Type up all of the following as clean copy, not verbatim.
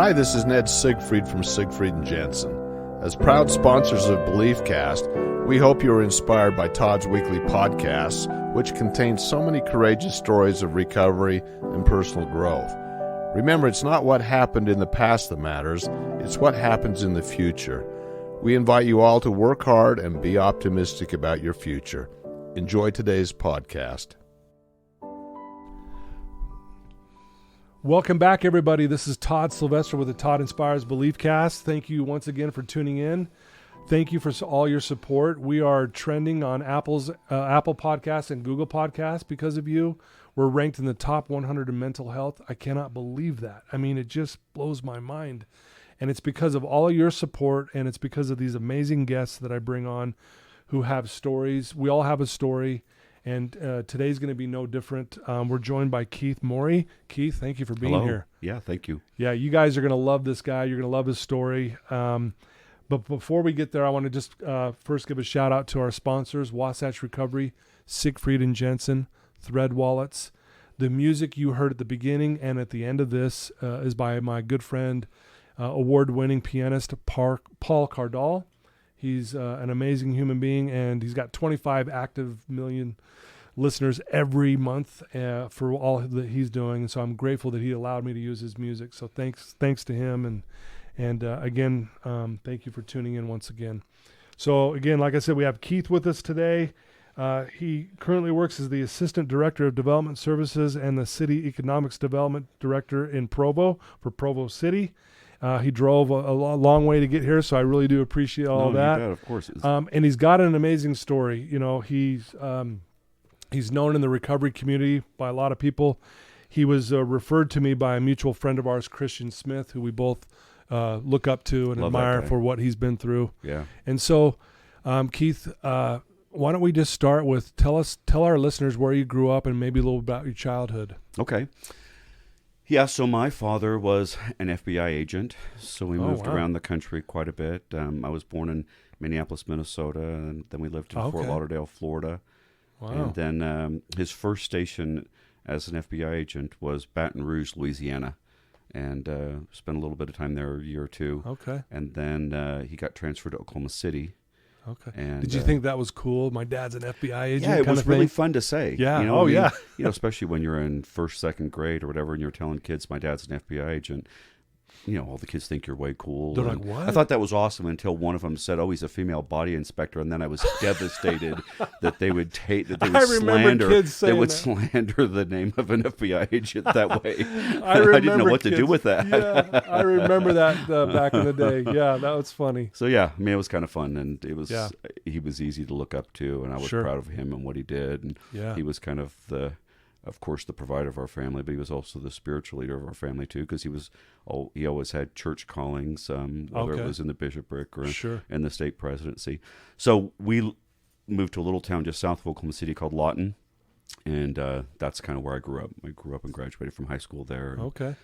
Hi, this is Ned Siegfried from Siegfried and Jensen. As proud sponsors of BeliefCast, we hope you are inspired by Todd's weekly podcasts, which contain so many courageous stories of recovery and personal growth. Remember, it's not what happened in the past that matters, it's what happens in the future. We invite you all to work hard and be optimistic about your future. Enjoy today's podcast. Welcome back, everybody. This is Todd Sylvester with the Todd Inspires BeliefCast. Thank you once again for tuning in. Thank you for all your support. We are trending on Apple Podcasts and Google Podcasts because of you. We're ranked in the top 100 in mental health. I cannot believe that. I mean, it just blows my mind. And it's because of all of your support, and it's because of these amazing guests that I bring on who have stories. We all have a story. And today's going to be no different. We're joined by Keith Morey. Keith, thank you for being here. Yeah, thank you. Yeah, you guys are going to love this guy. You're going to love his story. But before we get there, I want to just first give a shout out to our sponsors, Wasatch Recovery, Siegfried and Jensen, Thread Wallets. The music you heard at the beginning and at the end of this is by my good friend, award-winning pianist Paul Cardall. He's an amazing human being, and he's got 25 active million listeners every month for all that he's doing. And so I'm grateful that he allowed me to use his music. So thanks to him. And again, thank you for tuning in once again. So again, like I said, we have Keith with us today. He currently works as the Assistant Director of Development Services and the City Economics Development Director in Provo for Provo City. He drove a long way to get here, so I really do appreciate all that. You bet, of course. And he's got an amazing story. You know, he's known in the recovery community by a lot of people. He was referred to me by a mutual friend of ours, Christian Smith, who we both look up to and admire for what he's been through. Yeah. And so, Keith, why don't we just start with tell our listeners where you grew up and maybe a little about your childhood. Okay. Yeah, so my father was an FBI agent, so we moved around the country quite a bit. I was born in Minneapolis, Minnesota, and then we lived in Fort Lauderdale, Florida. Wow. And then his first station as an FBI agent was Baton Rouge, Louisiana, and spent a little bit of time there, a year or two. Okay. And then he got transferred to Oklahoma City. Okay. And did you think that was cool? My dad's an FBI agent. Yeah, it was really fun to say. Yeah. You know, yeah. You know, especially when you're in first, second grade or whatever, and you're telling kids, "My dad's an FBI agent." You know, all the kids think you're way cool. They're like, "What?" I thought that was awesome until one of them said, "Oh, he's a female body inspector," and then I was devastated that they would slander the name of an FBI agent that way. I didn't know what to do with that. Yeah, I remember that back in the day. Yeah, that was funny. So yeah, I mean, it was kind of fun, and it was he was easy to look up to, and I was proud of him and what he did. And he was kind of of course, the provider of our family, but he was also the spiritual leader of our family too, because he always had church callings, whether it was in the bishopric or in the state presidency. So we moved to a little town just south of Oklahoma City called Lawton, and that's kind of where I grew up. I grew up and graduated from high school there. Okay.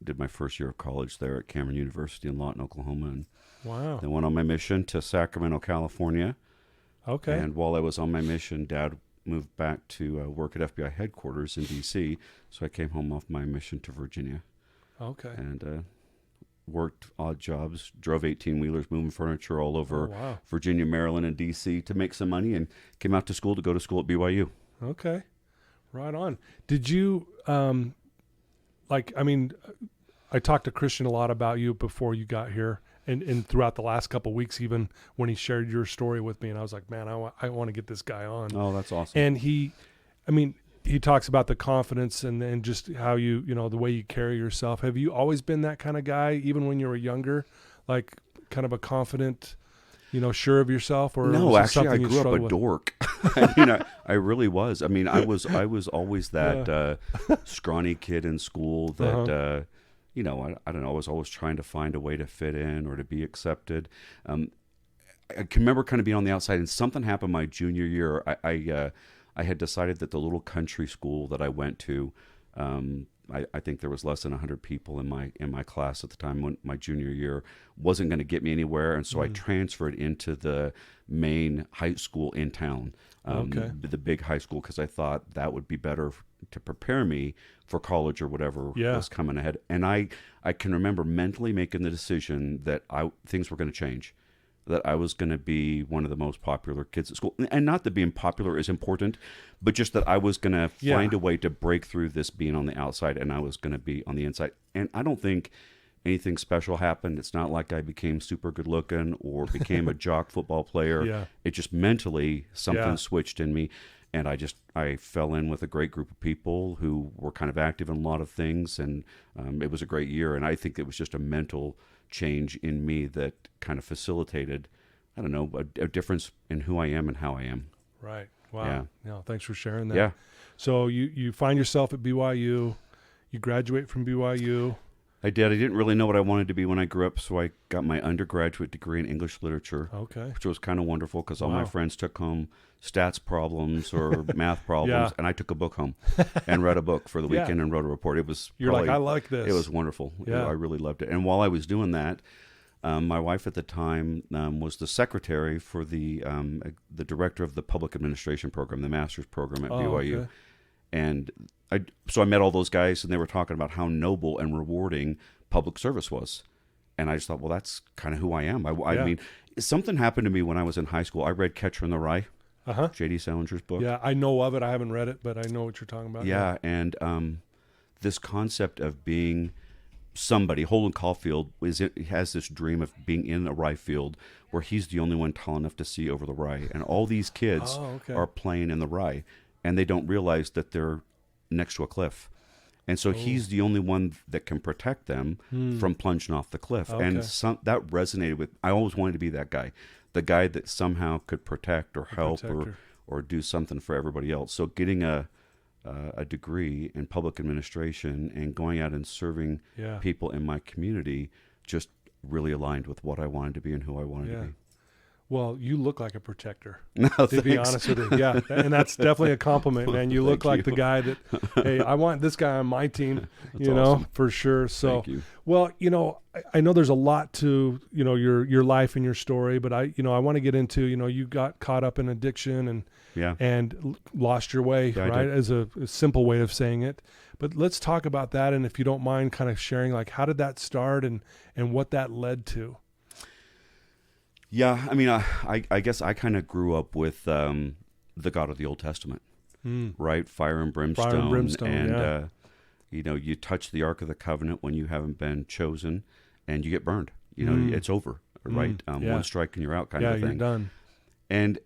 Did my first year of college there at Cameron University in Lawton, Oklahoma, and then went on my mission to Sacramento, California. Okay. And while I was on my mission, Dad moved back to work at FBI headquarters in D.C., so I came home off my mission to Virginia. Okay. And worked odd jobs, drove 18-wheelers, moving furniture all over Virginia, Maryland, and D.C. to make some money, and came out to go to school at BYU. Okay. Right on. Did you, I talked to Christian a lot about you before you got here, and throughout the last couple of weeks, even when he shared your story with me, and I was like, man, I want to get this guy on. Oh, that's awesome. And he talks about the confidence and just how you the way you carry yourself. Have you always been that kind of guy, even when you were younger, like kind of a confident, sure of yourself? Or no, actually, I grew up a dork. I really was. I mean, I was always that scrawny kid in school that. I don't know, I was always trying to find a way to fit in or to be accepted. I can remember kind of being on the outside, and something happened my junior year. I had decided that the little country school that I went to, I think there was less than 100 people in my class at the time when my junior year. Wasn't going to get me anywhere, and so I transferred into the main high school in town, the big high school, because I thought that would be better to prepare me for college or whatever was coming ahead. And I can remember mentally making the decision that things were going to change, that I was going to be one of the most popular kids at school. And not that being popular is important, but just that I was going to find a way to break through this being on the outside, and I was going to be on the inside. And I don't think anything special happened. It's not like I became super good looking or became a jock football player. Yeah. It just mentally something switched in me. And I fell in with a great group of people who were kind of active in a lot of things. And it was a great year. And I think it was just a mental change in me that kind of facilitated, I don't know, a difference in who I am and how I am. Right. Wow. Yeah. No, thanks for sharing that. Yeah. So you find yourself at BYU, you graduate from BYU. I did. I didn't really know what I wanted to be when I grew up, so I got my undergraduate degree in English literature, which was kind of wonderful because all my friends took home stats problems or math problems, and I took a book home and read a book for the weekend and wrote a report. It was like, I like this. It was wonderful. Yeah. I really loved it. And while I was doing that, my wife at the time was the secretary for the director of the public administration program, the master's program at BYU. Okay. And so I met all those guys, and they were talking about how noble and rewarding public service was. And I just thought, well, that's kind of who I am. I mean, something happened to me when I was in high school. I read Catcher in the Rye, J.D. Salinger's book. Yeah, I know of it. I haven't read it, but I know what you're talking about. Yeah, and this concept of being somebody, Holden Caulfield has this dream of being in a rye field where he's the only one tall enough to see over the rye. And all these kids are playing in the rye, and they don't realize that they're next to a cliff. And so he's the only one that can protect them from plunging off the cliff. Okay. And that resonated with, I always wanted to be that guy, the guy that somehow could protect or help or do something for everybody else. So getting a degree in public administration and going out and serving people in my community just really aligned with what I wanted to be and who I wanted to be. Well, you look like a protector, no, to be honest with you. Yeah, and that's definitely a compliment, man. You look like the guy that, hey, I want this guy on my team, you know, awesome. For sure. So, well, you know, I know there's a lot to, you know, your life and your story, but I want to get into, you know, you got caught up in addiction and lost your way, right? As a simple way of saying it. But let's talk about that. And if you don't mind kind of sharing, like, how did that start and what that led to? Yeah, I mean, I guess I kind of grew up with the God of the Old Testament, right? Fire and brimstone, and you know, you touch the Ark of the Covenant when you haven't been chosen, and you get burned. You know, it's over, right? One strike and you're out, kind of thing. Yeah, you're done. And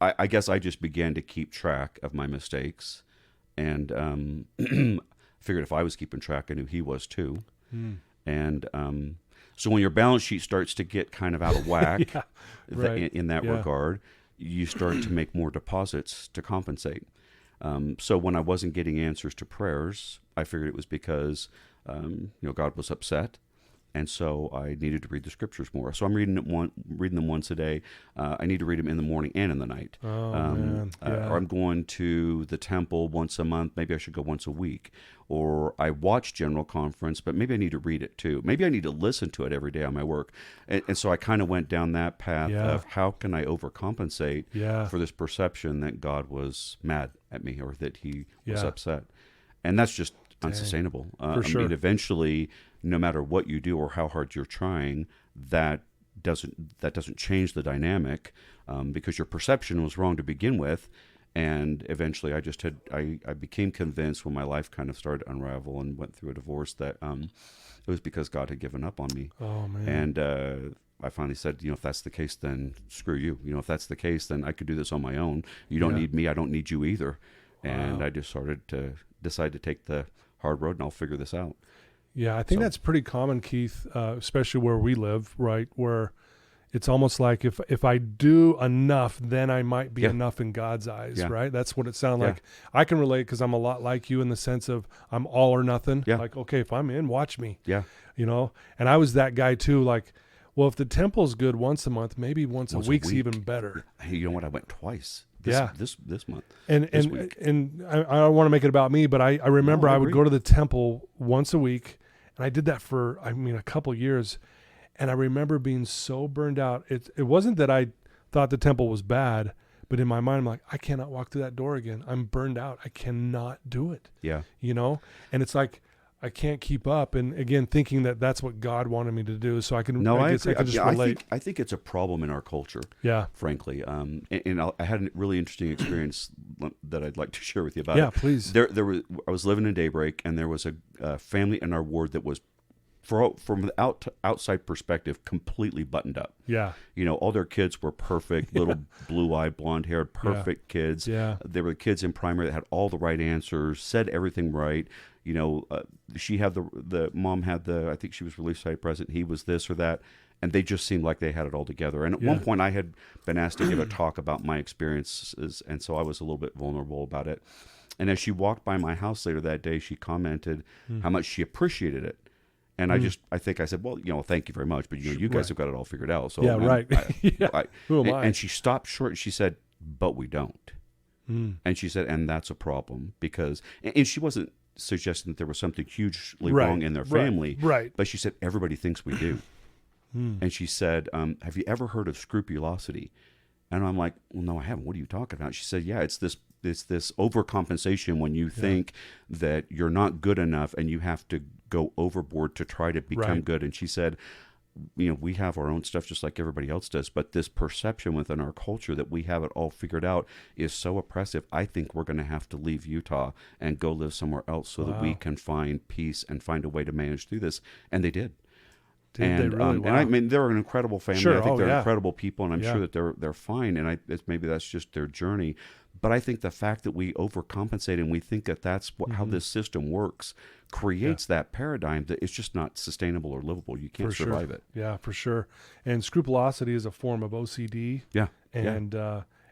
I guess I just began to keep track of my mistakes, and figured if I was keeping track, I knew he was too, and so when your balance sheet starts to get kind of out of whack in that regard, you start to make more deposits to compensate. So when I wasn't getting answers to prayers, I figured it was because you know, God was upset. And so I needed to read the scriptures more. So I'm reading them once a day. I need to read them in the morning and in the night. Man. Or I'm going to the temple once a month. Maybe I should go once a week. Or I watch General Conference, but maybe I need to read it too. Maybe I need to listen to it every day on my work. And so I kind of went down that path of how can I overcompensate for this perception that God was mad at me or that he was upset. And that's just unsustainable. For sure. I mean, eventually, no matter what you do or how hard you're trying, that doesn't change the dynamic because your perception was wrong to begin with. And eventually, I became convinced when my life kind of started to unravel and went through a divorce that it was because God had given up on me. Oh man! And I finally said, you know, if that's the case, then screw you. You know, if that's the case, then I could do this on my own. You don't need me. I don't need you either. Wow. And I just started to decide to take the hard road, and I'll figure this out. Yeah, I think that's pretty common, Keith, especially where we live, right? Where it's almost like if I do enough, then I might be enough in God's eyes, right? That's what it sounded like. I can relate because I'm a lot like you in the sense of I'm all or nothing. Yeah. Like, okay, if I'm in, watch me. Yeah. You know, and I was that guy too. Like, well, if the temple's good once a month, maybe once a week's even better. Hey, you know what? I went twice this month. And I don't want to make it about me, but I remember I would go to the temple once a week, and I did that for a couple years, and I remember being so burned out. It wasn't that I thought the temple was bad, but in my mind I'm like, I cannot walk through that door again. I'm burned out. I cannot do it. Yeah. And it's like I can't keep up, and again thinking that that's what God wanted me to do, so I can. No, I guess agree. I can just relate. I think it's a problem in our culture. Yeah, frankly. And I had a really interesting experience that I'd like to share with you about. Yeah, please. I was living in Daybreak, and there was a family in our ward that was, from the outside perspective, completely buttoned up. Yeah. All their kids were perfect, little blue-eyed, blonde-haired, perfect kids. Yeah. They were kids in primary that had all the right answers, said everything right. She had the mom had I think she was relief site president. He was this or that. And they just seemed like they had it all together. And at one point I had been asked to give a talk about my experiences. And so I was a little bit vulnerable about it. And as she walked by my house later that day, she commented how much she appreciated it. And I think I said, well, thank you very much, but you guys have got it all figured out. So right. Who am I? And she stopped short. And she said, but we don't. And she said, and that's a problem because, and she wasn't suggesting that there was something hugely wrong in their family. Right. But she said, everybody thinks we do. And she said, have you ever heard of scrupulosity? And I'm like, well, no, I haven't. What are you talking about? She said, yeah, it's this overcompensation when you think that you're not good enough and you have to go overboard to try to become good. And she said, we have our own stuff just like everybody else does, but this perception within our culture that we have it all figured out is so oppressive. I think we're going to have to leave Utah and go live somewhere else so that we can find peace and find a way to manage through this. And they did. And I mean, they're an incredible family. Sure. I think they're incredible people, and I'm sure that they're fine. And maybe that's just their journey. But I think the fact that we overcompensate and we think that that's how this system works creates that paradigm that it's just not sustainable or livable. You can't survive it. Yeah, for sure. And scrupulosity is a form of OCD. Yeah.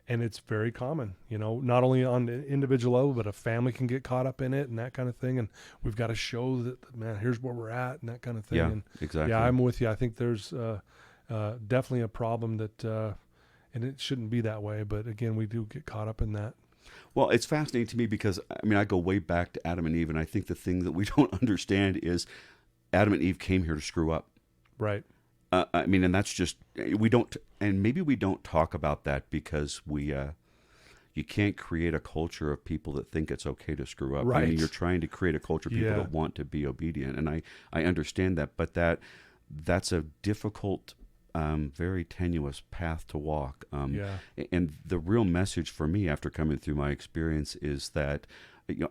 And it's very common, not only on the individual level, but a family can get caught up in it and that kind of thing. And we've got to show that, man, here's where we're at and that kind of thing. Yeah, and exactly. Yeah, I'm with you. I think there's definitely a problem that, and it shouldn't be that way. But again, we do get caught up in that. Well, it's fascinating to me because, I go way back to Adam and Eve, and I think the thing that we don't understand is Adam and Eve came here to screw up. Right. And that's just, we don't, and maybe we don't talk about that because you can't create a culture of people that think it's okay to screw up. Right. You're trying to create a culture of people that want to be obedient, and I understand that, but that's a difficult, very tenuous path to walk. And the real message for me after coming through my experience is that,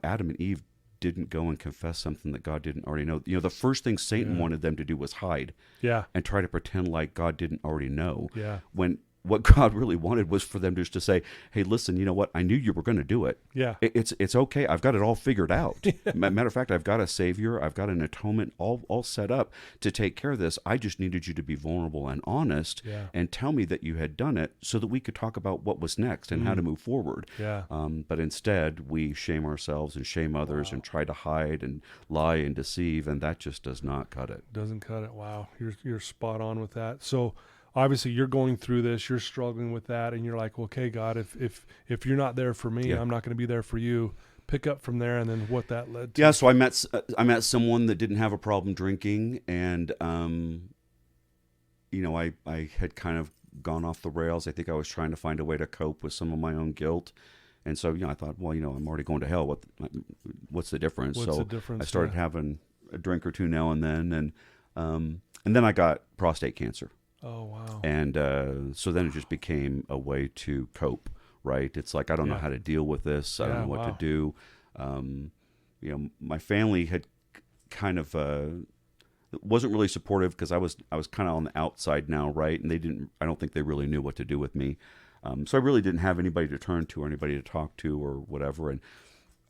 Adam and Eve didn't go and confess something that God didn't already know. The first thing Satan wanted them to do was hide. Yeah. And try to pretend like God didn't already know. Yeah. When what God really wanted was for them just to say, hey, listen, you know what? I knew you were going to do it. Yeah. It's okay. I've got it all figured out. Matter of fact, I've got a savior. I've got an atonement all set up to take care of this. I just needed you to be vulnerable and honest and tell me that you had done it so that we could talk about what was next and how to move forward. Yeah. But instead, we shame ourselves and shame others and try to hide and lie and deceive, and that just does not cut it. Doesn't cut it. Wow. You're spot on with that. So obviously you're going through this, you're struggling with that, and you're like, okay, God, if you're not there for me, I'm not going to be there for you. Pick up from there, and then what that led to. Yeah, so I met someone that didn't have a problem drinking, and I had kind of gone off the rails. I think I was trying to find a way to cope with some of my own guilt. And so, I thought, well, I'm already going to hell. What's the difference? What's the difference? I started having a drink or two now and then, and then I got prostate cancer. Oh, wow. And so then it just became a way to cope, right? It's like, I don't know how to deal with this. I don't know what to do. My family had kind of wasn't really supportive because I was kind of on the outside now, right? And I don't think they really knew what to do with me. So I really didn't have anybody to turn to or anybody to talk to or whatever. And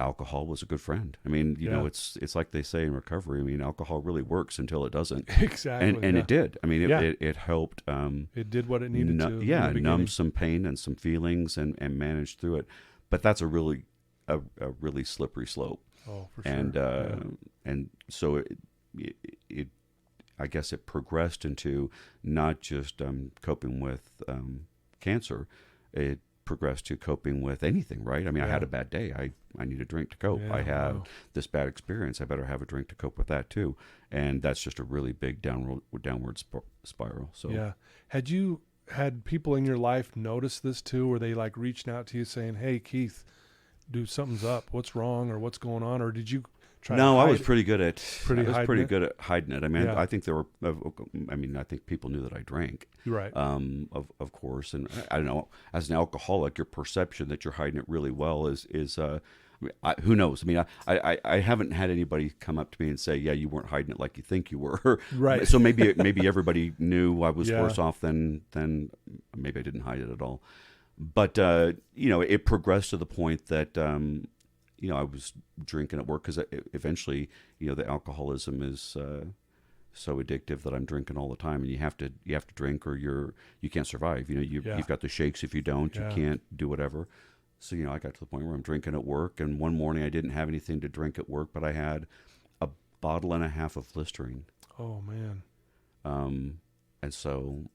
alcohol was a good friend. It's like they say in recovery. Alcohol really works until it doesn't. Exactly. And it did. It helped. It did what it needed to. Yeah, numb some pain and some feelings and manage through it. But that's a really slippery slope. Oh, for sure. And so it I guess it progressed into not just coping with cancer. It progressed to coping with anything, right? I mean, I had a bad day. I need a drink to cope. I had this bad experience. I better have a drink to cope with that too. And that's just a really big downward spiral. So had you had people in your life notice this too? Were they like reaching out to you saying, "Hey, Keith, do something's up. What's wrong or what's going on?" Or did you try? No, I was pretty good at good at hiding it. I mean, I think there were. I think people knew that I drank. Right. Of course, and I don't know. As an alcoholic, your perception that you're hiding it really well is who knows? I mean, I haven't had anybody come up to me and say, "Yeah, you weren't hiding it like you think you were." Right. So maybe everybody knew I was worse off than maybe I didn't hide it at all. But it progressed to the point that I was drinking at work because eventually, the alcoholism is so addictive that I'm drinking all the time, and you have to drink or you can't survive. You've got the shakes. If you don't, you can't do whatever. So, I got to the point where I'm drinking at work, and one morning I didn't have anything to drink at work, but I had a bottle and a half of Listerine. Oh, man. And so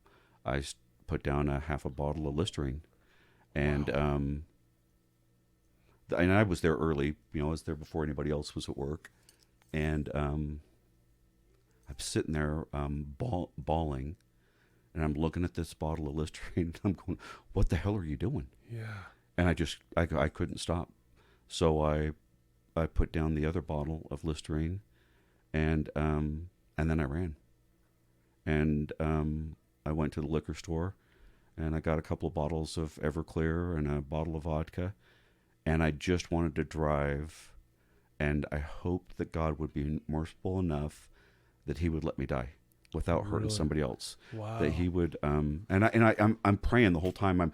I put down a half a bottle of Listerine, and and I was there early, I was there before anybody else was at work, and I'm sitting there bawling, and I'm looking at this bottle of Listerine, and I'm going, "What the hell are you doing?" Yeah. And I couldn't stop. So I put down the other bottle of Listerine, and then I ran. And I went to the liquor store, and I got a couple of bottles of Everclear and a bottle of vodka, and I just wanted to drive, and I hoped that God would be merciful enough that He would let me die without hurting somebody else. Wow. That He would, I'm praying the whole time.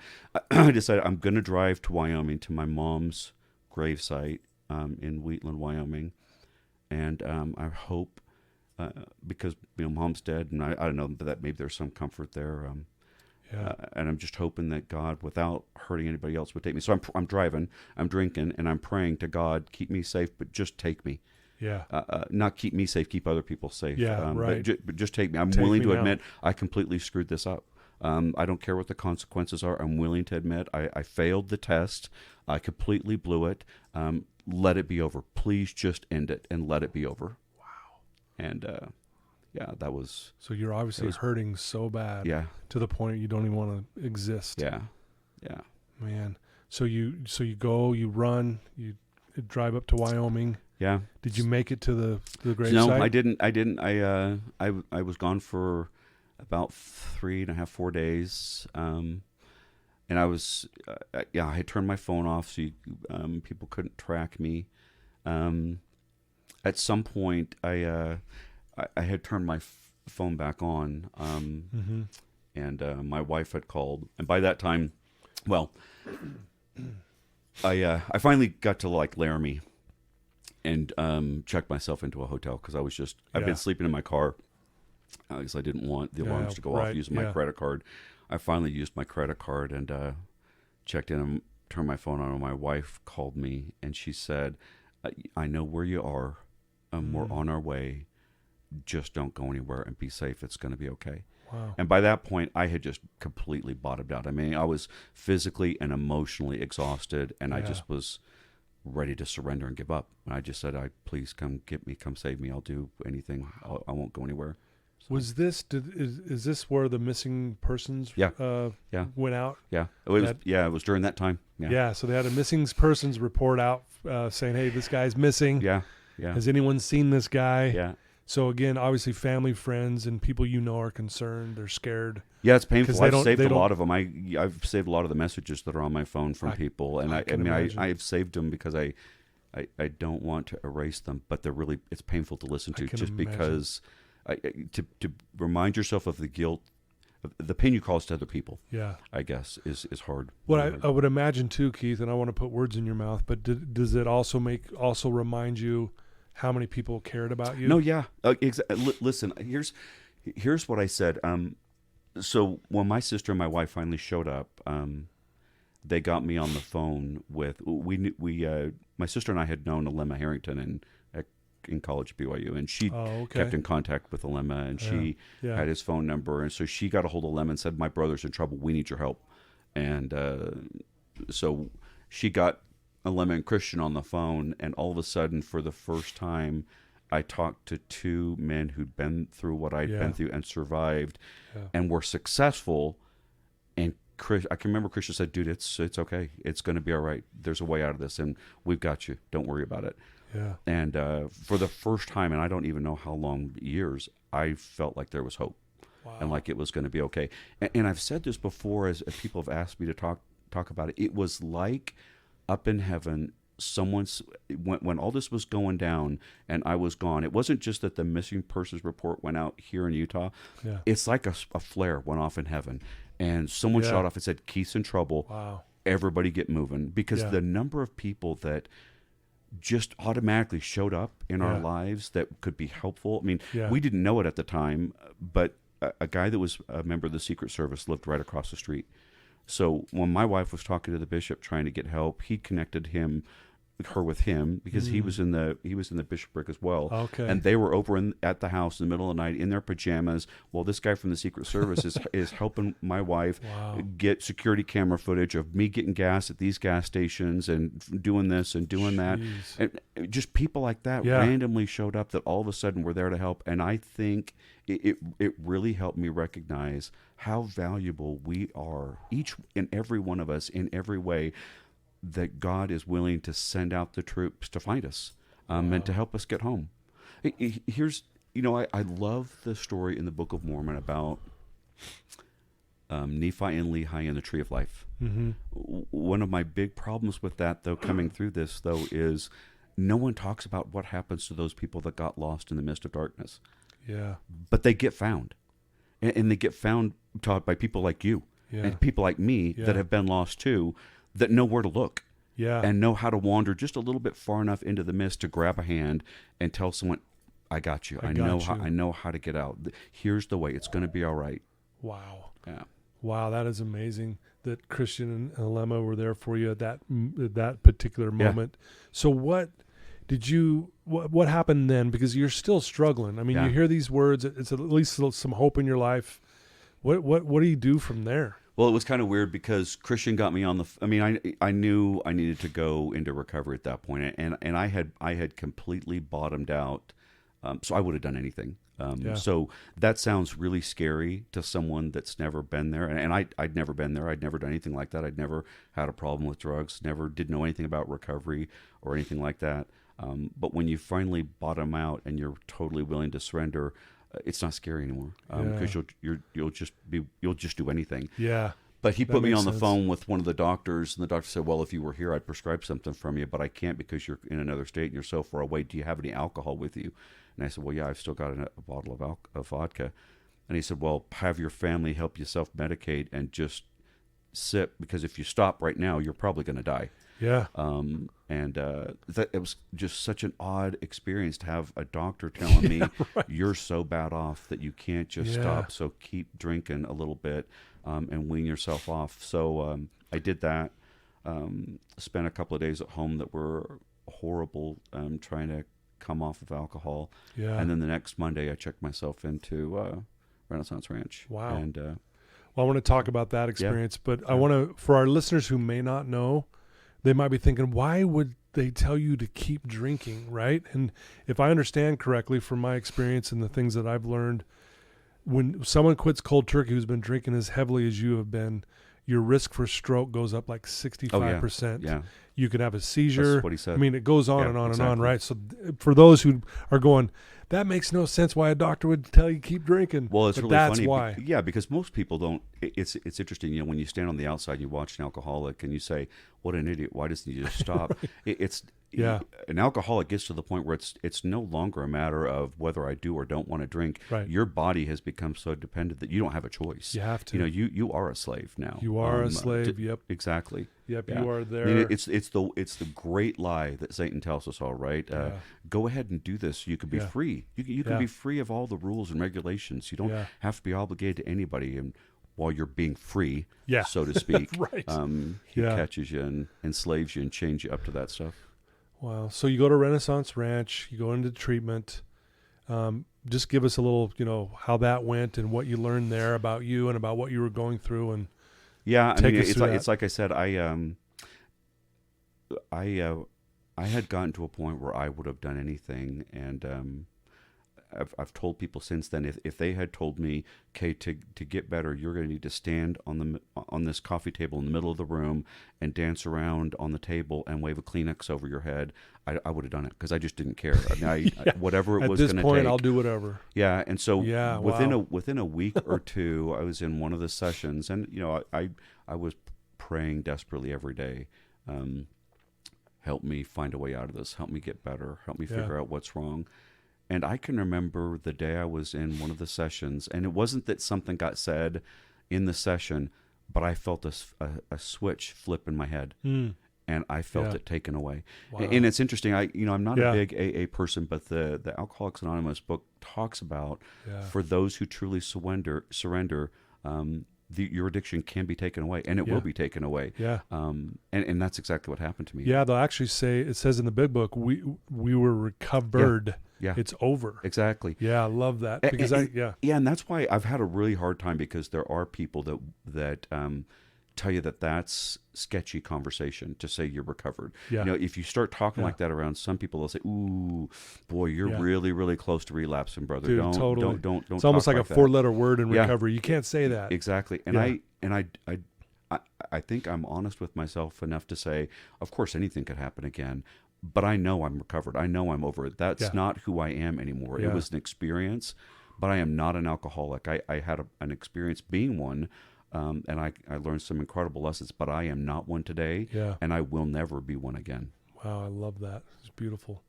I decided I'm going to drive to Wyoming to my mom's gravesite in Wheatland, Wyoming, and I hope because Mom's dead, and I don't know that maybe there's some comfort there. And I'm just hoping that God, without hurting anybody else, would take me. So I'm driving, I'm drinking, and I'm praying to God, keep me safe, but just take me. Yeah. Not keep me safe, keep other people safe. Yeah, right. But just take me. I'm willing to admit I completely screwed this up. I don't care what the consequences are. I'm willing to admit I failed the test. I completely blew it. Let it be over. Please just end it and let it be over. Wow. And that was... So you're obviously hurting so bad. Yeah. To the point you don't even want to exist. Yeah. Yeah. Man. So you go, you run, you drive up to Wyoming. Yeah. Did you make it to the gravesite? No, I didn't. I was gone for about 3.5, 4 days. And I was, I had turned my phone off so people couldn't track me. At some point, I had turned my phone back on, and my wife had called. And by that time, I finally got to Laramie and checked myself into a hotel because I was I've been sleeping in my car because I didn't want the alarms to go off using my credit card. I finally used my credit card and checked in and turned my phone on, and my wife called me, and she said, "I know where you are. We're on our way. Just don't go anywhere and be safe. It's going to be okay." Wow. And by that point, I had just completely bottomed out. I mean, I was physically and emotionally exhausted, and I just was ready to surrender and give up. And I just said, "Please come get me, come save me. I'll do anything. I won't go anywhere." So. Was this? Is this where the missing persons? Went out. Yeah, it was during that time. Yeah. So they had a missing persons report out saying, "Hey, this guy's missing. Yeah. Has anyone seen this guy?" Yeah. So again, obviously, family, friends, and people are concerned. They're scared. Yeah, it's painful. I've saved a lot of them. I've saved a lot of the messages that are on my phone from people, and I've saved them because I don't want to erase them, but it's painful to listen to just because to remind yourself of the guilt, the pain you cause to other people. Yeah, I guess is hard. Well, I would imagine too, Keith, and I want to put words in your mouth, but does it also remind you how many people cared about you? No, yeah. Listen, here's what I said. So when my sister and my wife finally showed up, they got me on the phone with my sister and I had known Alema Harrington in college at BYU, and she kept in contact with Alema, and she had his phone number, and so she got a hold of Alema and said, "My brother's in trouble. We need your help." And so she got Alema and Christian on the phone, and all of a sudden, for the first time, I talked to two men who'd been through what I'd been through and survived, and were successful. And I can remember Christian said, "Dude, it's okay. It's going to be all right. There's a way out of this, and we've got you. Don't worry about it." Yeah. And for the first time, and I don't even know how long, years, I felt like there was hope, and like it was going to be okay. And I've said this before, as people have asked me to talk about it. It was like up in heaven, when all this was going down and I was gone, it wasn't just that the missing persons report went out here in Utah. Yeah. It's like a flare went off in heaven, and someone shot off and said, "Keith's in trouble. Wow. Everybody get moving," because the number of people that just automatically showed up in our lives that could be helpful. I mean, we didn't know it at the time, but a guy that was a member of the Secret Service lived right across the street. So when my wife was talking to the bishop trying to get help, he connected her with him, because he was in the bishopric as well. Okay. And they were over at the house in the middle of the night in their pajamas. Well, this guy from the Secret Service is helping my wife get security camera footage of me getting gas at these gas stations and doing this and doing that. And just people like that randomly showed up that all of a sudden were there to help. And I think it really helped me recognize how valuable we are, each and every one of us, in every way, that God is willing to send out the troops to find us and to help us get home. Here's, I love the story in the Book of Mormon about Nephi and Lehi and the Tree of Life. Mm-hmm. One of my big problems with that, though, coming through this, though, is no one talks about what happens to those people that got lost in the midst of darkness. Yeah. But they get found. And they get found, taught by people like you and people like me that have been lost too, that know where to look and know how to wander just a little bit far enough into the mist to grab a hand and tell someone, "I got you. I know how to get out. Here's the way. It's going to be all right." Wow. Yeah. Wow, that is amazing that Christian and Alema were there for you at that particular moment. So what happened then? Because you're still struggling. I mean, you hear these words, it's at least some hope in your life. What do you do from there? Well, it was kind of weird because Christian got me on I knew I needed to go into recovery at that point, and I had completely bottomed out, so I would have done anything. So that sounds really scary to someone that's never been there, and I'd never been there. I'd never done anything like that. I'd never had a problem with drugs. Never did know anything about recovery or anything like that. But when you finally bottom out and you're totally willing to surrender, it's not scary anymore, because you'll just do anything. Yeah. But he put me on the phone with one of the doctors, and the doctor said, "Well, if you were here, I'd prescribe something from you, but I can't because you're in another state and you're so far away. Do you have any alcohol with you?" And I said, "Well, yeah, I've still got a bottle of vodka." And he said, "Well, have your family help you self-medicate and just sip, because if you stop right now, you're probably going to die." Yeah. It was just such an odd experience to have a doctor telling me, "You're so bad off that you can't just stop. So keep drinking a little bit, and wean yourself off." So I did that. Spent a couple of days at home that were horrible, trying to come off of alcohol. Yeah. And then the next Monday, I checked myself into Renaissance Ranch. Wow. And well, I want to talk about that experience, but I want to, for our listeners who may not know, they might be thinking, why would they tell you to keep drinking, right? And if I understand correctly from my experience and the things that I've learned, when someone quits cold turkey who's been drinking as heavily as you have been, your risk for stroke goes up like 65%. Yeah. You could have a seizure. That's what he said. I mean, it goes on and on and on, right? So for those who are going, that makes no sense why a doctor would tell you keep drinking. Well, it's but really that's funny. Why. Yeah, because most people don't. It's interesting, when you stand on the outside, you watch an alcoholic and you say, "What an idiot! Why doesn't he just stop?" An alcoholic gets to the point where it's no longer a matter of whether I do or don't want to drink. Right. Your body has become so dependent that you don't have a choice. You have to. You are a slave now. You are a slave. Yep. Exactly. Yep. Yeah. You are there. I mean, it's the great lie that Satan tells us all, right? Go ahead and do this. You can be free. You can be free of all the rules and regulations. You don't have to be obligated to anybody. And while you're being free, so to speak, right. He catches you and enslaves you and chains you up to that stuff. Wow. So you go to Renaissance Ranch, you go into treatment. Just give us a little, how that went and what you learned there about you and about what you were going through. And it's like I said, I had gotten to a point where I would have done anything, and I've told people since then, if they had told me, okay, to get better, you're going to need to stand on this coffee table in the middle of the room and dance around on the table and wave a Kleenex over your head, I would have done it, because I just didn't care. I mean, whatever it was going to take. At this point, I'll do whatever. Yeah, and so within a week or two, I was in one of the sessions, and I was praying desperately every day. Help me find a way out of this. Help me get better. Help me figure out what's wrong. And I can remember the day I was in one of the sessions, and it wasn't that something got said in the session, but I felt a switch flip in my head, and I felt it taken away. Wow. And it's interesting. I'm not a big AA person, but the Alcoholics Anonymous book talks about for those who truly surrender. Your addiction can be taken away, and it will be taken away. Yeah. And that's exactly what happened to me. Yeah, they'll actually say, it says in the big book, we were recovered. Yeah. It's over. Exactly. Yeah, I love that. Because and that's why I've had a really hard time, because there are people that tell you that that's sketchy conversation to say you're recovered. Yeah. If you start talking like that around some people, they'll say, "Ooh, boy, you're really, really close to relapsing, brother." Dude, don't. It's almost like a 4-letter word in recovery. You can't say that. Exactly. And I think I'm honest with myself enough to say, of course, anything could happen again, but I know I'm recovered. I know I'm over it. That's not who I am anymore. It was an experience, but I am not an alcoholic. I had an experience being one. And I learned some incredible lessons, but I am not one today, and I will never be one again. Wow, I love that. It's beautiful.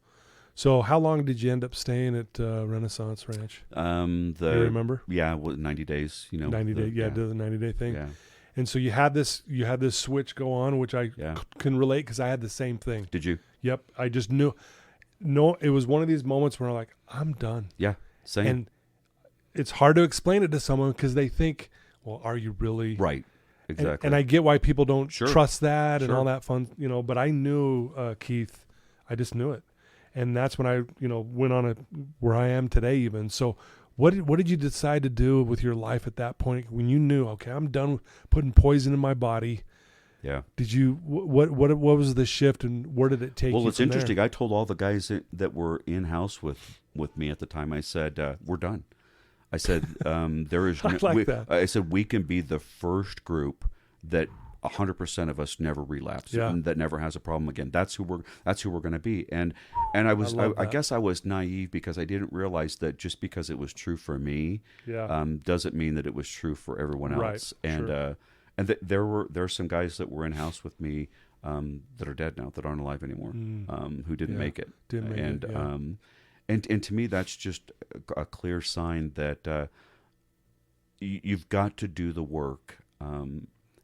So how long did you end up staying at Renaissance Ranch? Do you remember? Yeah, 90 days. 90 days. Yeah, did the 90-day thing. Yeah. And so you had this switch go on, which I can relate, because I had the same thing. Did you? Yep. I just knew. No, it was one of these moments where I'm like, I'm done. Yeah, same. And it's hard to explain it to someone, because they think, well, are you really? Right. Exactly. And I get why people don't trust that and all that fun, but I knew, Keith, I just knew it. And that's when I, went on where I am today even. So what did you decide to do with your life at that point when you knew, okay, I'm done with putting poison in my body? Yeah. Did you, what was the shift, and where did it take you? Well, it's interesting. There? I told all the guys that were in-house with me at the time, I said, we're done. I said, there is. I said, we can be the first group that 100% of us never relapse, and that never has a problem again. That's who we're going to be. And I guess I was naive, because I didn't realize that just because it was true for me, doesn't mean that it was true for everyone else. Right. And there are some guys that were in house with me that are dead now, that aren't alive anymore, who didn't make it. And to me, that's just a clear sign that you've got to do the work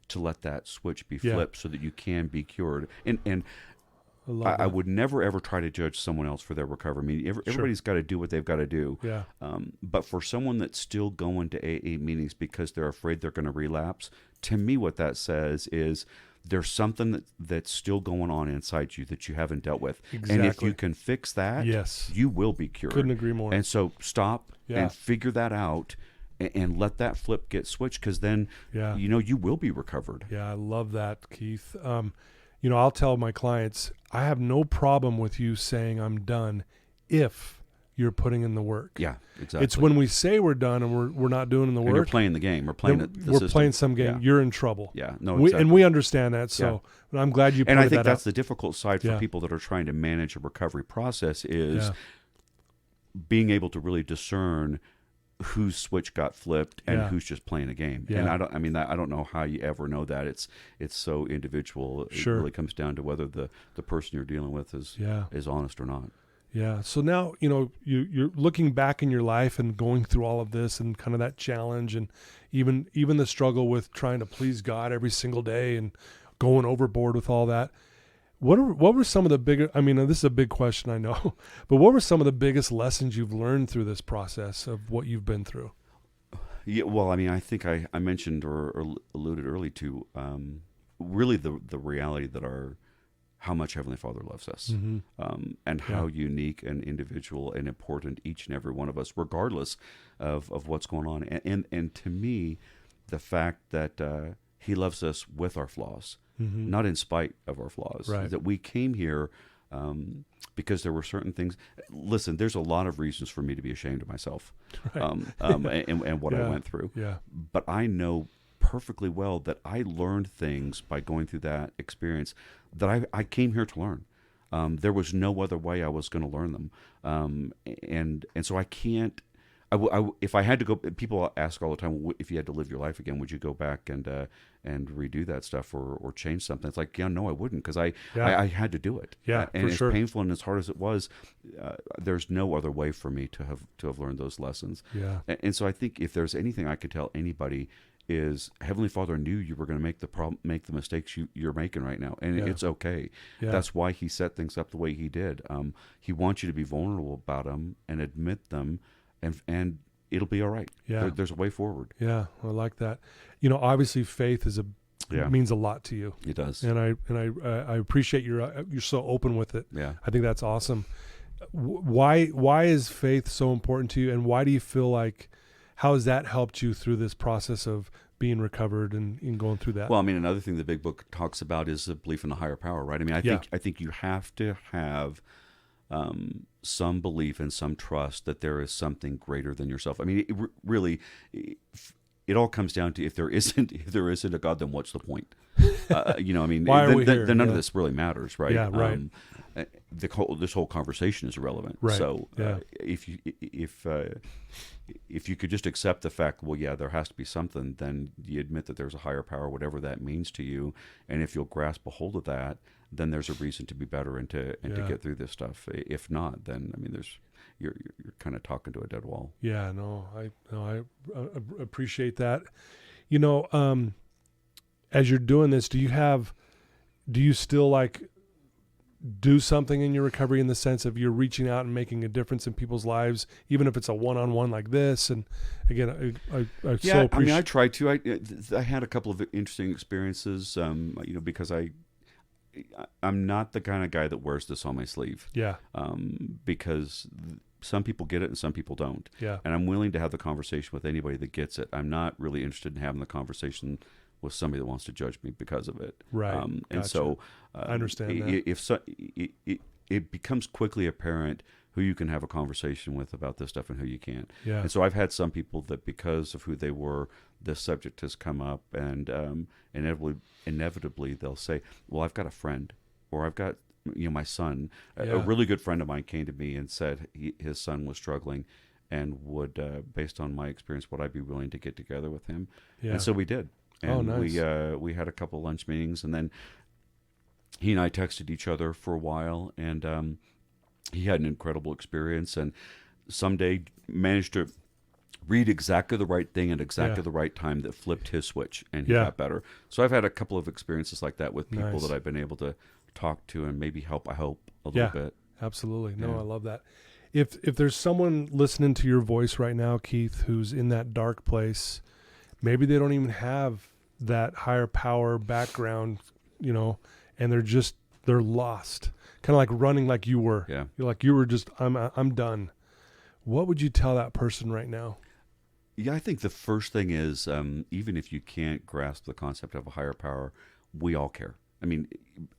to let that switch be flipped so that you can be cured. And I would never, ever try to judge someone else for their recovery. I mean, everybody's got to do what they've got to do. Yeah. But for someone that's still going to AA meetings because they're afraid they're going to relapse, to me what that says is there's something that's still going on inside you that you haven't dealt with. Exactly. And if you can fix that, you will be cured. Couldn't agree more. And so stop and figure that out and let that flip get switched, because then, you will be recovered. Yeah, I love that, Keith. I'll tell my clients, I have no problem with you saying I'm done if you're putting in the work. Yeah, exactly. It's when we say we're done and we're not doing the work. And you're playing the game. We're playing we're playing some game. Yeah. You're in trouble. Yeah, no, exactly. And we understand that. So I'm glad you pointed that out. And I think that's the difficult side for people that are trying to manage a recovery process is being able to really discern whose switch got flipped and who's just playing a game. Yeah. And I don't know how you ever know that. It's so individual. It really comes down to whether the person you're dealing with is honest or not. Yeah. So now, you're looking back in your life and going through all of this and kind of that challenge, and even the struggle with trying to please God every single day and going overboard with all that. What were some of the bigger, this is a big question, I know, but what were some of the biggest lessons you've learned through this process of what you've been through? Yeah, well, I think I mentioned or alluded early to really the reality that how much Heavenly Father loves us, and how unique and individual and important each and every one of us, regardless of what's going on. And to me, the fact that He loves us with our flaws, not in spite of our flaws. Right. That we came here because there were certain things. Listen, there's a lot of reasons for me to be ashamed of myself, Right. and what I went through. Yeah. But I know perfectly well that I learned things by going through that experience that I came here to learn. There was no other way I was going to learn them, and so I can't. If I had to go, people ask all the time, if you had to live your life again, would you go back and redo that stuff or change something? It's like, no, I wouldn't, because I had to do it. Yeah, and for as sure. painful and as hard as it was, there's no other way for me to have learned those lessons. Yeah. And so I think if there's anything I could tell anybody is Heavenly Father knew you were going to make the mistakes you're making right now, and it's okay. Yeah. That's why He set things up the way He did. He wants you to be vulnerable about them and admit them, and it'll be all right. Yeah. There's a way forward. Yeah, I like that. Obviously, faith means a lot to you. It does, and I appreciate you're so open with it. Yeah, I think that's awesome. Why is faith so important to you, and why do you feel like, how has that helped you through this process of being recovered and going through that? Well, I mean, another thing the big book talks about is the belief in the higher power, right? I mean, I think you have to have some belief and some trust that there is something greater than yourself. I mean, really, it all comes down to if there isn't a God, then what's the point? I mean, why are we here? Then none of this really matters, right? Yeah, right. This whole conversation is irrelevant. Right. So if you could just accept the fact, well, yeah, there has to be something, then you admit that there's a higher power, whatever that means to you, and if you'll grasp a hold of that, then there's a reason to be better and to get through this stuff. If not, then I mean, you're kind of talking to a dead wall. Yeah, no, I appreciate that. As you're doing this, do you still like do something in your recovery in the sense of you're reaching out and making a difference in people's lives, even if it's a one-on-one like this? And again, I so appreciate. I mean, I try to. I had a couple of interesting experiences, because I'm not the kind of guy that wears this on my sleeve. Yeah. Because some people get it and some people don't. Yeah. And I'm willing to have the conversation with anybody that gets it. I'm not really interested in having the conversation with somebody that wants to judge me because of it. Right. And Gotcha. so I understand that. It becomes quickly apparent who you can have a conversation with about this stuff and who you can't. Yeah. And so I've had some people that because of who they were, this subject has come up, and inevitably they'll say, well, I've got a friend, or I've got my son. A really good friend of mine came to me and said his son was struggling, and would, based on my experience, would I be willing to get together with him? Yeah. And so we did. And nice. we had a couple lunch meetings, and then he and I texted each other for a while, and he had an incredible experience, and someday managed to read exactly the right thing at exactly the right time that flipped his switch, and he got better. So I've had a couple of experiences like that with people that I've been able to talk to and maybe help, I hope, a little bit. Absolutely. No, I love that. If there's someone listening to your voice right now, Keith, who's in that dark place, maybe they don't even have that higher power background, and they're lost, kind of like running like you were. Yeah. You're like, you were just, I'm done. What would you tell that person right now? Yeah, I think the first thing is, even if you can't grasp the concept of a higher power, we all care. I mean,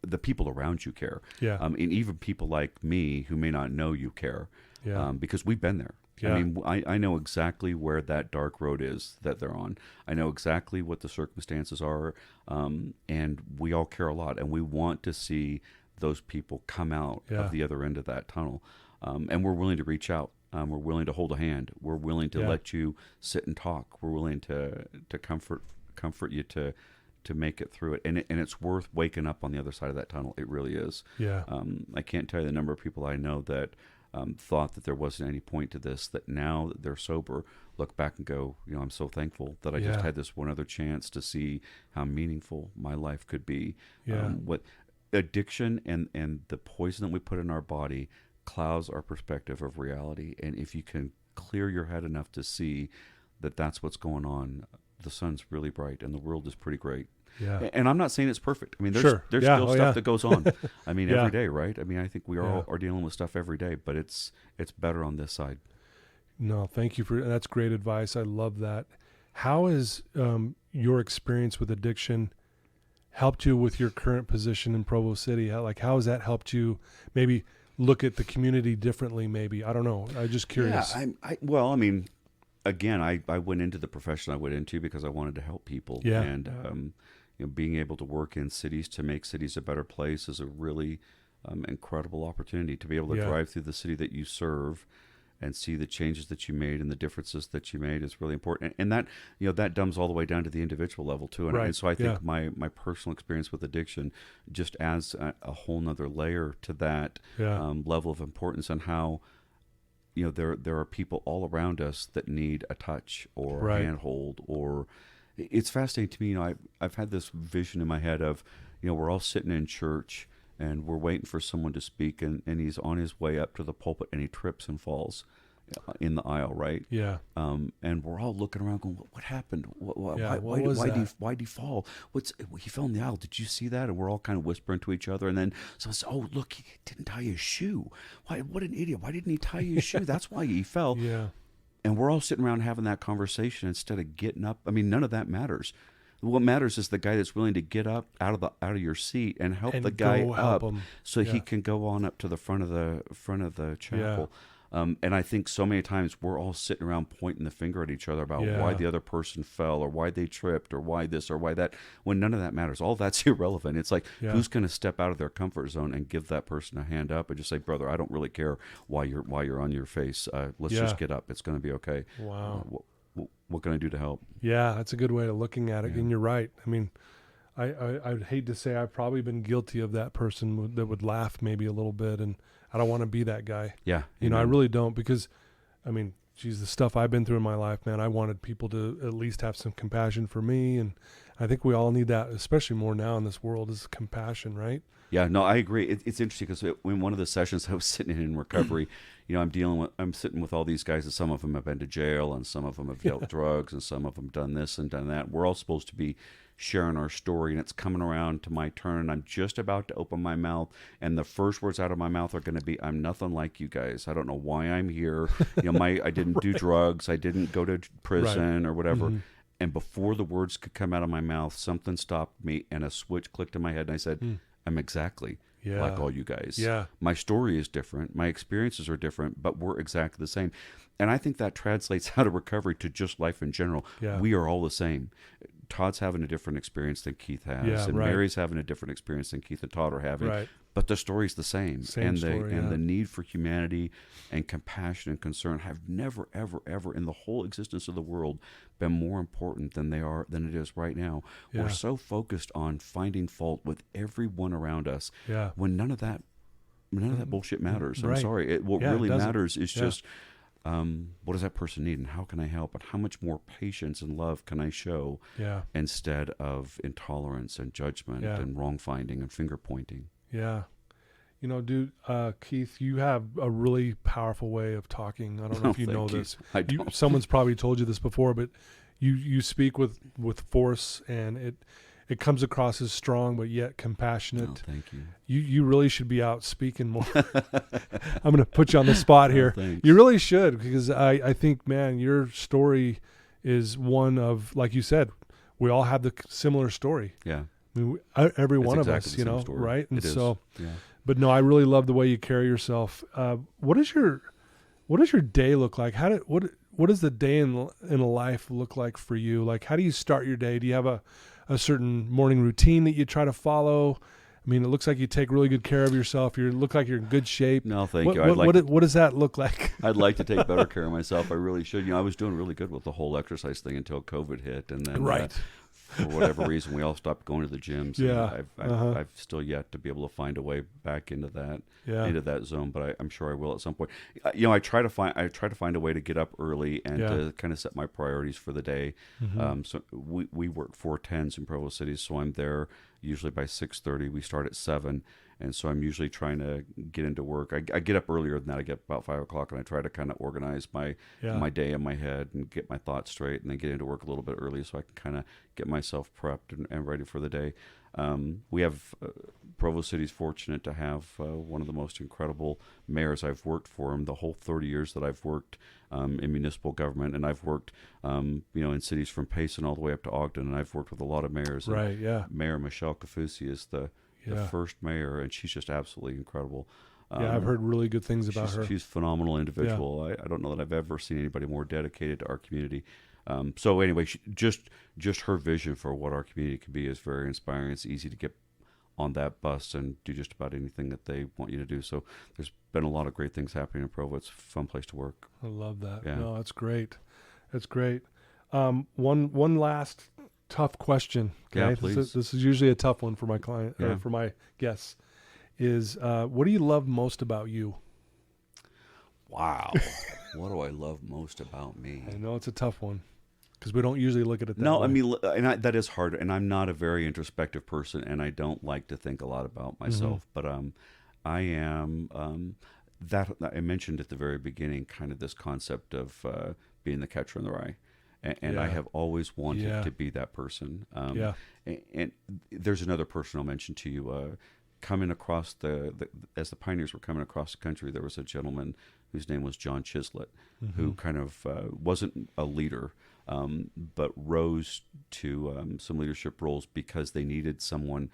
the people around you care. Yeah. And even people like me who may not know you care. Yeah. Because we've been there. Yeah. I mean, I know exactly where that dark road is that they're on. I know exactly what the circumstances are, and we all care a lot, and we want to see those people come out of the other end of that tunnel, and we're willing to reach out. We're willing to hold a hand. We're willing to let you sit and talk. We're willing to comfort you to make it through it, and it's worth waking up on the other side of that tunnel. It really is. Yeah. I can't tell you the number of people I know that thought that there wasn't any point to this, that now that they're sober, look back and go, I'm so thankful that I just had this one other chance to see how meaningful my life could be. Yeah. What addiction and the poison that we put in our body clouds our perspective of reality. And if you can clear your head enough to see that that's what's going on, the sun's really bright and the world is pretty great. Yeah. And I'm not saying it's perfect. I mean, there's still stuff that goes on. I mean, every day, right? I mean, I think we all are dealing with stuff every day, but it's better on this side. No, thank you that's great advice. I love that. How has your experience with addiction helped you with your current position in Provo City? How has that helped you maybe look at the community differently? Maybe, I don't know. I'm just curious. Yeah, well, I mean, again, I went into the profession I went into because I wanted to help people. Yeah. And being able to work in cities to make cities a better place is a really incredible opportunity to be able to drive through the city that you serve and see the changes that you made and the differences that you made is really important. And that, that dumbs all the way down to the individual level too. And, and so I think my personal experience with addiction just adds a whole nother layer to that level of importance on how, there are people all around us that need a touch or a handhold. Or it's fascinating to me. I've had this vision in my head of, we're all sitting in church and we're waiting for someone to speak, and he's on his way up to the pulpit and he trips and falls in the aisle, right? Yeah. And we're all looking around going, what happened? Why did he fall? He fell in the aisle. Did you see that? And we're all kind of whispering to each other. And then someone says, oh, look, he didn't tie his shoe. What an idiot. Why didn't he tie his shoe? That's why he fell. Yeah. And we're all sitting around having that conversation instead of getting up. I mean, none of that matters. What matters is the guy that's willing to get up out of your seat and help the guy up so he can go on up to the front of the chapel. And I think so many times we're all sitting around pointing the finger at each other about why the other person fell or why they tripped or why this or why that, when none of that matters. All that's irrelevant. It's like, who's going to step out of their comfort zone and give that person a hand up and just say, brother, I don't really care why you're on your face. Let's just get up. It's going to be okay. Wow. What can I do to help? Yeah, that's a good way of looking at it. And you're right. I mean, I'd hate to say I've probably been guilty of that person that would laugh maybe a little bit, and I don't want to be that guy. Yeah. I really don't, because, I mean, geez, the stuff I've been through in my life, man, I wanted people to at least have some compassion for me, and I think we all need that, especially more now in this world, is compassion, right? Yeah, no, I agree. It's interesting because in one of the sessions I was sitting in recovery, I'm sitting with all these guys, and some of them have been to jail, and some of them have dealt drugs, and some of them done this and done that. We're all supposed to be sharing our story, and it's coming around to my turn, and I'm just about to open my mouth, and the first words out of my mouth are going to be, I'm nothing like you guys. I don't know why I'm here. I didn't do drugs. I didn't go to prison or whatever. Mm-hmm. And before the words could come out of my mouth, something stopped me, and a switch clicked in my head, and I said, I'm exactly like all you guys. Yeah. My story is different. My experiences are different, but we're exactly the same. And I think that translates out of recovery to just life in general. Yeah. We are all the same. Todd's having a different experience than Keith has, and Mary's having a different experience than Keith and Todd are having. But the story's the same. The need for humanity and compassion and concern have never, ever, ever in the whole existence of the world been more important than it is right now. Yeah. We're so focused on finding fault with everyone around us when none of that bullshit matters. I'm sorry. What really matters is just what does that person need, and how can I help, and how much more patience and love can I show instead of intolerance and judgment and wrong finding and finger pointing. Yeah. Dude, Keith, you have a really powerful way of talking. I don't know if you know this. I don't. Someone's probably told you this before, but you speak with force, and it comes across as strong but yet compassionate. Oh, thank you. You really should be out speaking more. I'm going to put you on the spot here. Thanks. You really should, because I think, man, your story is one of, like you said, we all have the similar story. Yeah. I mean, every one of us, story. Right? And it is. So, yeah. But no, I really love the way you carry yourself. What does your day look like? What does the day in a life look like for you? Like, how do you start your day? Do you have a certain morning routine that you try to follow? I mean, it looks like you take really good care of yourself. You look like you're in good shape. No, thank you. What does that look like? I'd like to take better care of myself. I really should. I was doing really good with the whole exercise thing until COVID hit, and then for whatever reason, we all stopped going to the gyms. Yeah, I've still yet to be able to find a way back into that zone, but I'm sure I will at some point. I try to find a way to get up early and to kind of set my priorities for the day. Mm-hmm. So we work 410s in Provo City, so I'm there usually by 6:30. We start at 7. And so I'm usually trying to get into work. I get up earlier than that. I get about 5 o'clock, and I try to kind of organize my day in my head and get my thoughts straight, and then get into work a little bit early so I can kind of get myself prepped and ready for the day. We have Provo City's fortunate to have one of the most incredible mayors. I've worked for him the whole 30 years that I've worked in municipal government, and I've worked, in cities from Payson all the way up to Ogden, and I've worked with a lot of mayors. Right. Yeah. Mayor Michelle Kafusi is the first mayor, and she's just absolutely incredible. I've heard really good things about her. She's a phenomenal individual. I don't know that I've ever seen anybody more dedicated to our community. So anyway, just her vision for what our community can be is very inspiring. It's easy to get on that bus and do just about anything that they want you to do. So there's been a lot of great things happening in Provo. It's a fun place to work. I love that. Yeah. No, that's great. That's great. One last tough question. Okay? Yeah, please. This is usually a tough one for my client, Yeah. or for my guests. Is what do you love most about you? Wow. What do I love most about me? I know it's a tough one because we don't usually look at it that No, way. I mean, that is hard, and I'm not a very introspective person, and I don't like to think a lot about myself. But I am that I mentioned at the very beginning, kind of this concept of being the catcher in the rye, and I have always wanted to be that person. And there's another person I'll mention to you. Coming across as the pioneers were coming across the country, there was a gentleman whose name was John Chislett, who kind of wasn't a leader, but rose to some leadership roles because they needed someone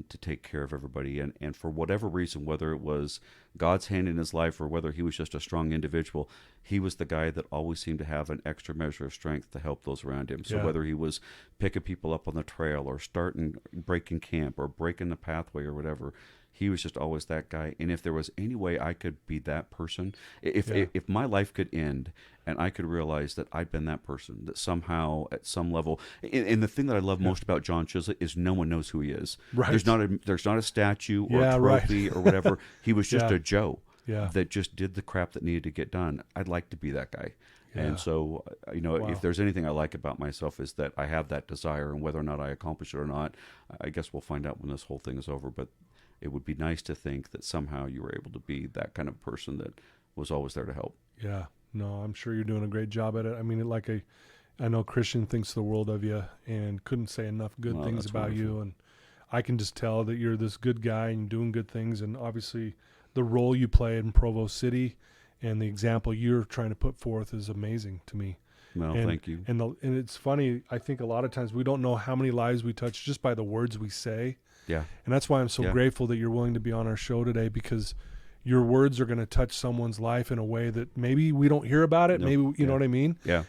to take care of everybody. And for whatever reason, whether it was God's hand in his life or whether he was just a strong individual, he was the guy that always seemed to have an extra measure of strength to help those around him. So whether he was picking people up on the trail or breaking camp or breaking the pathway or whatever, he was just always that guy. And if there was any way I could be that person, if my life could end and I could realize that I'd been that person, that somehow at some level, and the thing that I love most about John Chislett is no one knows who he is. Right. There's not a statue or a trophy or whatever. He was just a Joe that just did the crap that needed to get done. I'd like to be that guy. And so, if there's anything I like about myself is that I have that desire, and whether or not I accomplish it or not, I guess we'll find out when this whole thing is over. But it would be nice to think that somehow you were able to be that kind of person that was always there to help. Yeah. No, I'm sure you're doing a great job at it. I mean, I know Christian thinks the world of you and couldn't say enough good things about you. And I can just tell that you're this good guy and doing good things. And obviously the role you play in Provo City and the example you're trying to put forth is amazing to me. Well, thank you. And it's funny. I think a lot of times we don't know how many lives we touch just by the words we say. Yeah. And that's why I'm so grateful that you're willing to be on our show today, because your words are going to touch someone's life in a way that maybe we don't hear about it. Nope. Maybe, you know what I mean? Yeah.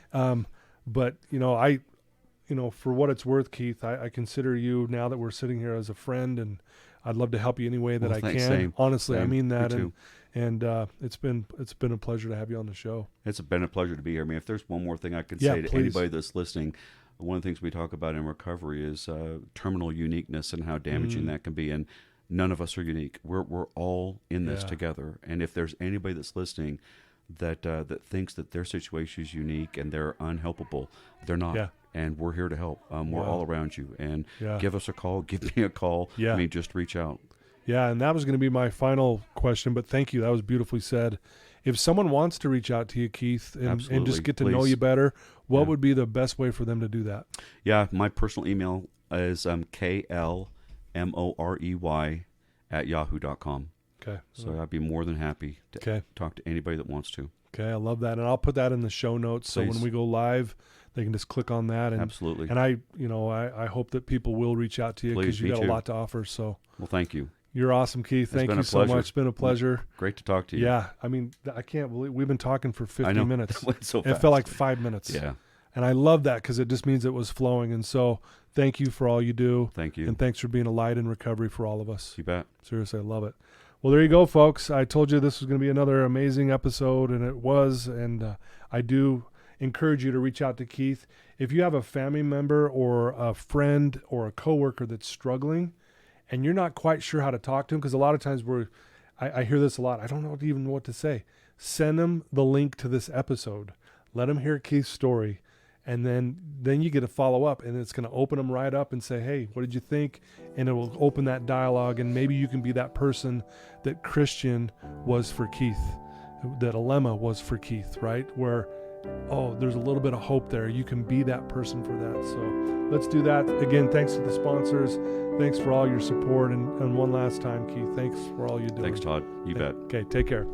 But, for what it's worth, Keith, I consider you, now that we're sitting here, as a friend, and I'd love to help you any way that I can. Same. Honestly, same. I mean that. And it's been a pleasure to have you on the show. It's been a pleasure to be here. I mean, if there's one more thing I could say to anybody that's listening, one of the things we talk about in recovery is terminal uniqueness and how damaging that can be. And none of us are unique. We're all in this together. And if there's anybody that's listening that thinks that their situation is unique and they're unhelpable, they're not. Yeah. And we're here to help. We're all around you. And give us a call. Give me a call. Yeah. I mean, just reach out. Yeah, and that was going to be my final question, but thank you. That was beautifully said. If someone wants to reach out to you, Keith, and just get to know you better, what would be the best way for them to do that? Yeah, my personal email is klmorey@yahoo.com. Okay. So I'd be more than happy to talk to anybody that wants to. Okay, I love that. And I'll put that in the show notes. So when we go live, they can just click on that. And, absolutely. And I hope that people will reach out to you, because you got a lot to offer. So. Well, thank you. You're awesome, Keith. Thank you so much. It's been a pleasure. Great to talk to you. Yeah. I mean, I can't believe we've been talking for 50 minutes. It went so fast. It felt like 5 minutes. Yeah. And I love that, because it just means it was flowing. And so thank you for all you do. Thank you. And thanks for being a light in recovery for all of us. You bet. Seriously, I love it. Well, there you go, folks. I told you this was going to be another amazing episode, and it was. And I do encourage you to reach out to Keith. If you have a family member or a friend or a coworker that's struggling and you're not quite sure how to talk to him, because a lot of times I hear this a lot. I don't know even what to say. Send them the link to this episode. Let them hear Keith's story. And then you get a follow up, and it's going to open them right up and say, hey, what did you think? And it will open that dialogue. And maybe you can be that person that Christian was for Keith, that Alema was for Keith, right? Where there's a little bit of hope there. You can be that person for that. So let's do that. Again, thanks to the sponsors. Thanks for all your support. And one last time, Keith, thanks for all you do. Thanks, Todd. You bet. Okay, take care.